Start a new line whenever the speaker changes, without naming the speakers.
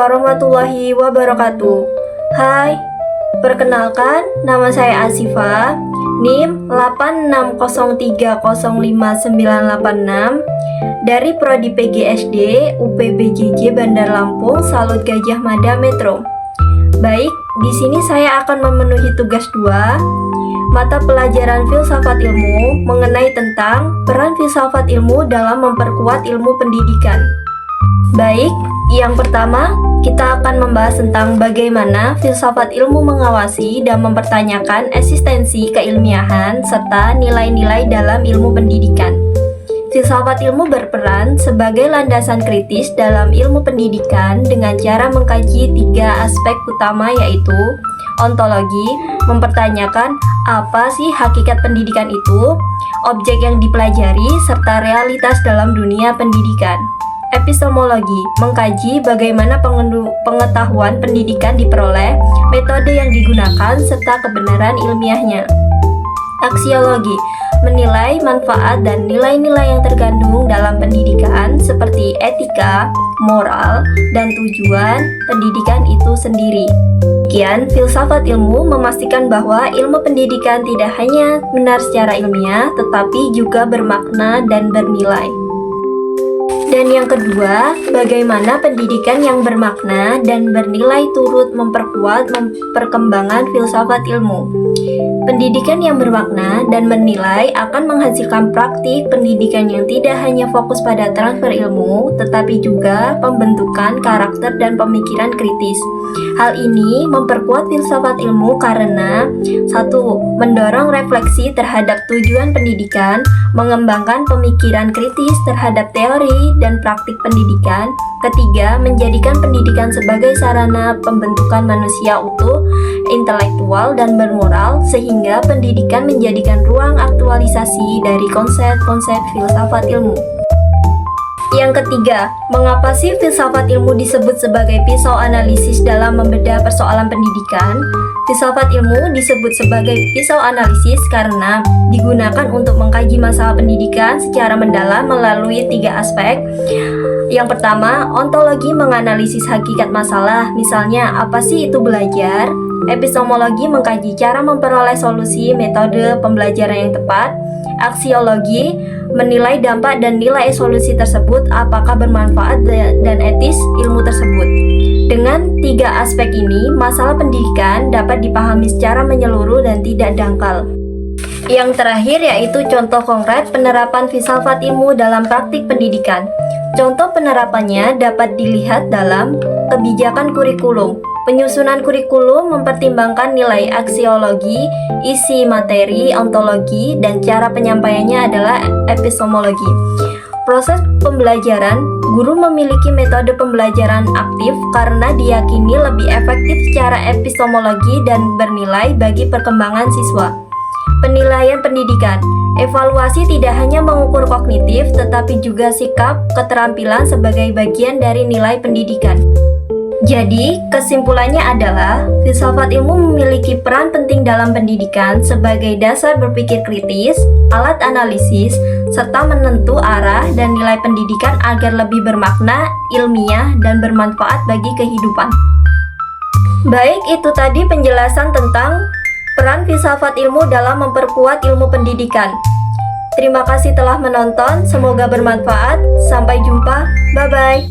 warahmatullahi wabarakatuh. Hai, perkenalkan nama saya Asifa, NIM 86030596 dari Prodi PGSD UPBJJ Bandar Lampung, Salut Gajah Mada Metro. Baik, di sini saya akan memenuhi tugas 2, mata pelajaran filsafat ilmu mengenai tentang peran filsafat ilmu dalam memperkuat ilmu pendidikan. Baik, yang pertama kita akan membahas tentang bagaimana filsafat ilmu mengawasi dan mempertanyakan eksistensi keilmiahan serta nilai-nilai dalam ilmu pendidikan. Filsafat ilmu berperan sebagai landasan kritis dalam ilmu pendidikan dengan cara mengkaji 3 aspek utama, yaitu ontologi, mempertanyakan apa sih hakikat pendidikan itu, objek yang dipelajari, serta realitas dalam dunia pendidikan. Epistemologi, mengkaji bagaimana pengetahuan pendidikan diperoleh, metode yang digunakan, serta kebenaran ilmiahnya. Aksiologi, menilai manfaat dan nilai-nilai yang terkandung dalam pendidikan seperti etika, moral, dan tujuan pendidikan itu sendiri. Demikian, filsafat ilmu memastikan bahwa ilmu pendidikan tidak hanya benar secara ilmiah, tetapi juga bermakna dan bernilai. Dan yang kedua, bagaimana pendidikan yang bermakna dan bernilai turut memperkuat perkembangan filsafat ilmu. Pendidikan yang bermakna dan bernilai akan menghasilkan praktik pendidikan yang tidak hanya fokus pada transfer ilmu, tetapi juga pembentukan karakter dan pemikiran kritis. Hal ini memperkuat filsafat ilmu karena 1. Mendorong refleksi terhadap tujuan pendidikan, mengembangkan pemikiran kritis terhadap teori dan praktik pendidikan. Ketiga, menjadikan pendidikan sebagai sarana pembentukan manusia utuh, intelektual, dan bermoral, sehingga pendidikan menjadikan ruang aktualisasi dari konsep-konsep filsafat ilmu. Yang ketiga, mengapa sih filsafat ilmu disebut sebagai pisau analisis dalam membedah persoalan pendidikan? Filsafat ilmu disebut sebagai pisau analisis karena digunakan untuk mengkaji masalah pendidikan secara mendalam melalui 3 aspek. Yang pertama, ontologi menganalisis hakikat masalah, misalnya apa sih itu belajar. Epistemologi mengkaji cara memperoleh solusi, metode pembelajaran yang tepat. Aksiologi menilai dampak dan nilai solusi tersebut, apakah bermanfaat dan etis ilmu tersebut. Dengan 3 aspek ini, masalah pendidikan dapat dipahami secara menyeluruh dan tidak dangkal. Yang terakhir yaitu contoh konkret penerapan filsafat ilmu dalam praktik pendidikan. Contoh penerapannya dapat dilihat dalam kebijakan kurikulum. Penyusunan kurikulum mempertimbangkan nilai aksiologi, isi materi, ontologi, dan cara penyampaiannya adalah epistemologi. Proses pembelajaran, guru memiliki metode pembelajaran aktif karena diyakini lebih efektif secara epistemologi dan bernilai bagi perkembangan siswa. Penilaian pendidikan, evaluasi tidak hanya mengukur kognitif, tetapi juga sikap, keterampilan sebagai bagian dari nilai pendidikan. Jadi, kesimpulannya adalah filsafat ilmu memiliki peran penting dalam pendidikan sebagai dasar berpikir kritis, alat analisis, serta menentu arah dan nilai pendidikan agar lebih bermakna, ilmiah, dan bermanfaat bagi kehidupan. Baik, itu tadi penjelasan tentang peran filsafat ilmu dalam memperkuat ilmu pendidikan. Terima kasih telah menonton, semoga bermanfaat. Sampai jumpa, bye-bye.